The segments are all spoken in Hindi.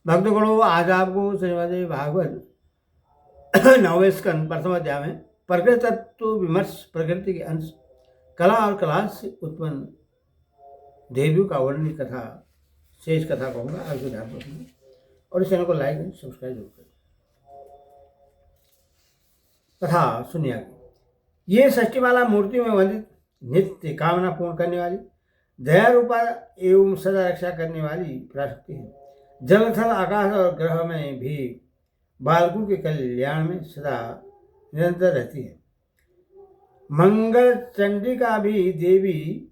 भक्तगणों, आज आपको श्रीमद् भागवत नौवें स्कंद प्रथम अध्याय में प्रकृति तत्व विमर्श, प्रकृति के अंश, कला और कला से उत्पन्न देवियों का वर्णन कथा, शेष कथा कहूँगा। आपको ध्यान रखिए और इस चैनल को लाइक एंड सब्सक्राइब जरूर करें। कथा सुनिए। ये षष्टिमाला मूर्ति में वंदित, नित्य कामना पूर्ण करने वाली, दया रूपा एवं सदा रक्षा करने वाली पराशक्ति है। जल थल आकाश और ग्रह में भी बालकों के कल्याण में सदा निरंतर रहती है। मंगल चंडिका भी देवी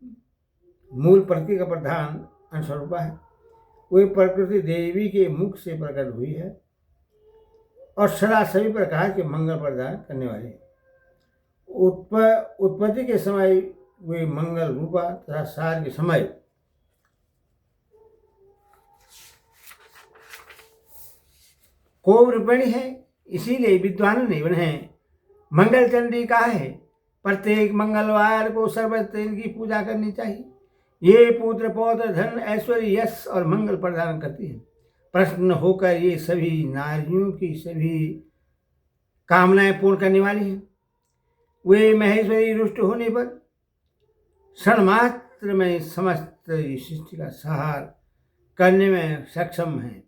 मूल प्रकृति का प्रधान अंशरूपा है। वे प्रकृति देवी के मुख से प्रकट हुई है और सदा सभी प्रकार के मंगल प्रदान करने वाली है। उत्पत्ति के समय वे मंगल रूपा तथा सार के समय कोव रूपिणी है। इसीलिए विद्वानों ने उन्हें मंगल चंडी कहा है। प्रत्येक मंगलवार को सर्वत्र इनकी पूजा करनी चाहिए। ये पुत्र पौत्र धन ऐश्वर्य यश और मंगल प्रदान करती है। प्रसन्न होकर ये सभी नारियों की सभी कामनाएं पूर्ण करने वाली हैं। वे महेश्वरी रुष्ट होने पर क्षण मात्र में समस्त सृष्टि का संहार करने में सक्षम है।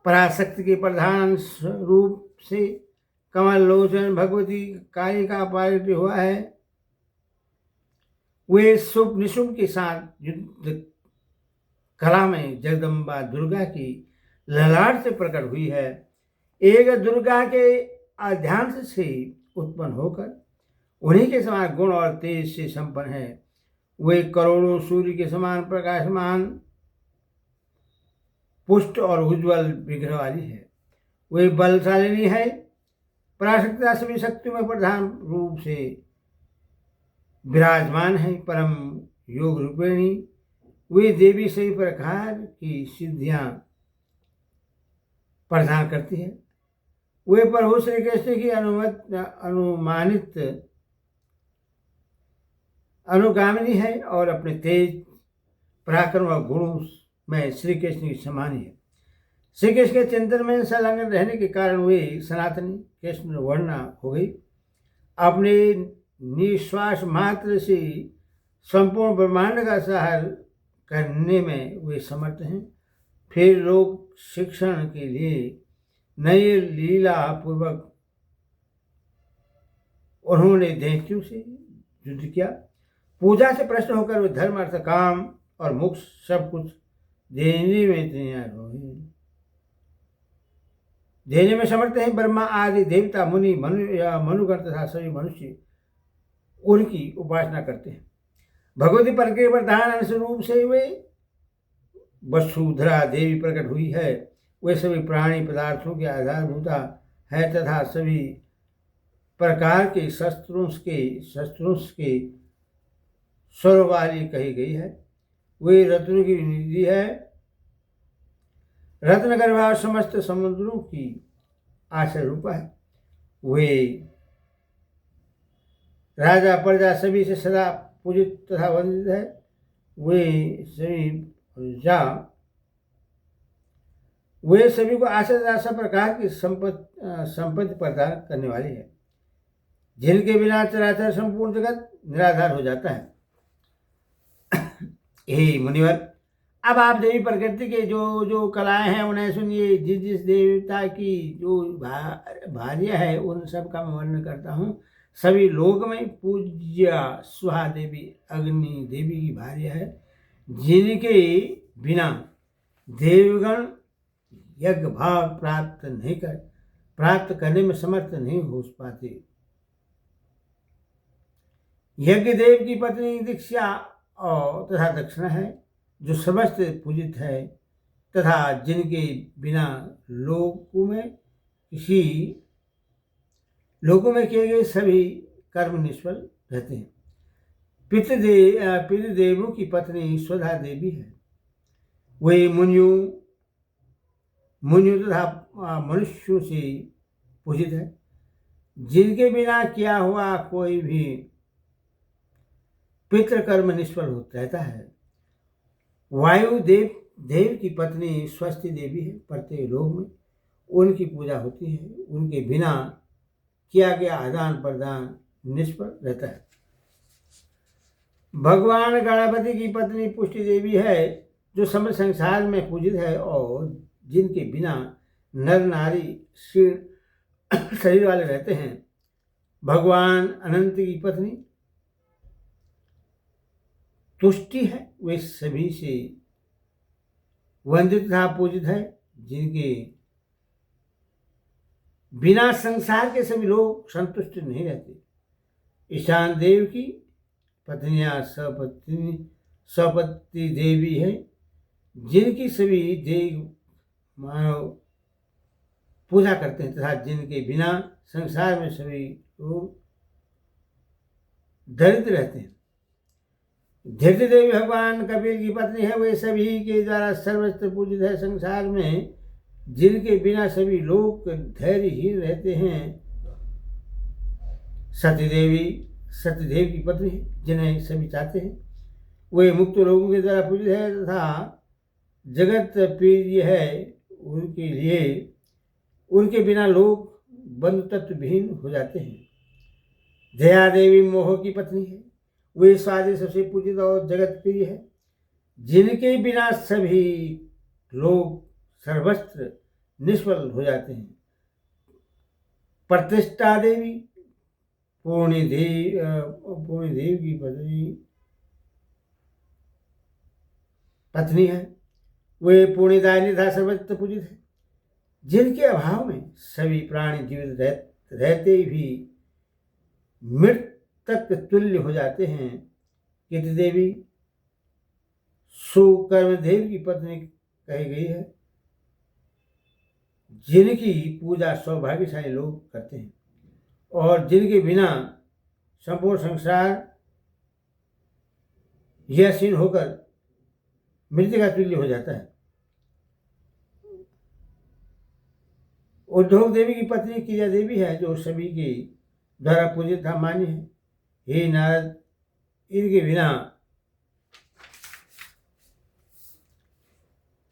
पराशक्ति के प्रधान रूप से कमल लोचन भगवती काली का पारित हुआ है। वे शुभ निशुभ के साथ युद्ध कला में जगदम्बा दुर्गा की ललाट से प्रकट हुई है। एक दुर्गा के आध्यांश से उत्पन्न होकर उन्हीं के समान गुण और तेज से संपन्न है। वे करोड़ों सूर्य के समान प्रकाशमान, पुष्ट और उज्ज्वल विग्रह वाली है। वे बलशालिनी है। पराशक्ति सभी शक्तियों में प्रधान रूप से विराजमान है। परम योग रूपिणी वे देवी सभी प्रकार की सिद्धियां प्रदान करती है। वे प्रभु श्री कृष्ण की अनुमानित अनुगामिनी है और अपने तेज पराक्रम और गुणों में श्री कृष्ण की समान है। श्री कृष्ण के चिंतन में संलग्न रहने के कारण वे सनातनी कृष्ण वर्णा हो गई। अपने निश्वास मात्र से संपूर्ण ब्रह्मांड का सहार करने में वे समर्थ हैं। फिर लोक शिक्षण के लिए नई लीला पूर्वक उन्होंने दैत्यों से युद्ध किया। पूजा से प्रश्न होकर वे धर्म अर्थ काम और मोक्ष सब कुछ देने में तैयार हो गए, देने में समर्थ हैं। ब्रह्मा आदि देवता मुनि मनुगण तथा सभी मनुष्य उनकी उपासना करते हैं। भगवती प्रकृति प्रधान अंश रूप से वे वसुधरा देवी प्रकट हुई है। वे सभी प्राणी पदार्थों के आधारभूता है तथा सभी प्रकार के शस्त्रों के स्वर वाली कही गई है। वे रत्नों की निधि है। रत्न गर्भा समस्त समुद्रों की आश्रय रूपा है। वे राजा प्रजा सभी से सदा पूजित तथा वंदित है। वे सभी को आशा सब प्रकार की संपत्ति प्रदान करने वाली है, जिनके बिना चराचर संपूर्ण जगत निराधार हो जाता है। हे मुनिवर, अब आप देवी प्रकृति के जो कलाएं हैं उन्हें सुनिए। जिस देवता की जो भार्या है उन सब का मैं वर्णन करता हूँ। सभी लोक में पूज्य सुहा देवी अग्नि देवी की भार्या है, जिनके बिना देवगण यज्ञ भाव प्राप्त करने में समर्थ नहीं हो पाते। यज्ञ देव की पत्नी दीक्षा और तथा दक्षिणा है, जो समस्त पूजित है तथा जिनके बिना लोकों में किए गए सभी कर्म निष्फल रहते हैं। पितृदेवों की पत्नी स्वधा देवी है। वे मुनियों तथा मनुष्यों से पूजित है, जिनके बिना किया हुआ कोई भी पितृकर्म निष्फल होता रहता है। वायु देव देव की पत्नी स्वस्ति देवी है, प्रत्येक लोक में उनकी पूजा होती है। उनके बिना किया गया आदान प्रदान निष्फल रहता है। भगवान गणपति की पत्नी पुष्टि देवी है, जो समस्त संसार में पूजित है और जिनके बिना नर नारी शरीर वाले रहते हैं। भगवान अनंत की पत्नी तुष्टि है, वे सभी से वंदित तथा पूजित है, जिनके बिना संसार के सभी लोग संतुष्ट नहीं रहते। ईशान देव की पत्नियां सपत्नी देवी है, जिनकी सभी देव मानव पूजा करते हैं तथा जिनके बिना संसार में सभी लोग दरिद्र रहते हैं। धैर्य देवी भगवान कपिल की पत्नी है, वे सभी के द्वारा सर्वत्र पूजित है। संसार में जिनके बिना सभी लोग धैर्यहीन रहते हैं। सत्यदेव की पत्नी है, जिन्हें सभी चाहते हैं, वे मुक्त लोगों के द्वारा पूजित है तथा जगत प्रिय है। उनके लिए उनके बिना लोग बंधु तत्व विहीन हो जाते हैं। दया देवी मोह की पत्नी है, वे स्वादि सबसे पूजित और जगत प्रिय है, जिनके बिना सभी लोग सर्वस्त्र निष्फल हो जाते हैं। प्रतिष्ठा देवी पूर्णी देव की पत्नी है, वे पुण्यदायिनी तथा सर्वत्र पूजित है, जिनके अभाव में सभी प्राणी जीवित रहते भी मृतक तुल्य हो जाते हैं। कीर्ति देवी सुकर्म देव की पत्नी कही गई है, जिनकी पूजा सौभाग्यशाली लोग करते हैं और जिनके बिना संपूर्ण संसार यशीन होकर मृत्यु का तुल्य हो जाता है। उद्योग देवी की पत्नी क्रिया देवी है, जो सभी के द्वारा पूजित था मान्य है। हे नारद, इनके बिना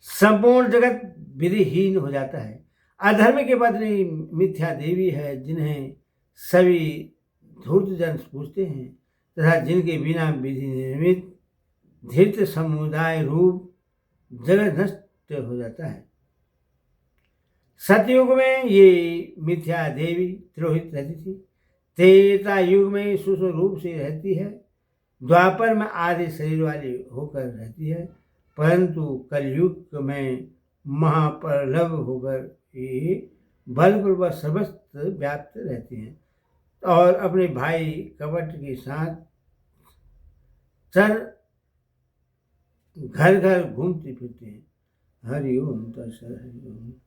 संपूर्ण जगत विधिहीन हो जाता है। अधर्म की पत्नी मिथ्या देवी है, जिन्हें सभी धूर्त जन पूजते हैं तथा जिनके बिना विधि निर्मित धीर्त समुदाय रूप जगत नष्ट हो जाता है। सतयुग में ये मिथ्या देवी तिरोहित रहती थी। त्रेता युग में सूक्ष्म रूप से रहती है। द्वापर में आधे शरीर वाली होकर रहती है, परंतु कलयुग में महाप्रलभ होकर ये बलपूर्वक सर्वत्र व्याप्त रहती हैं और अपने भाई कपट के साथ घर घर घूमते फिरते हैं। हरि ओम तत्सत।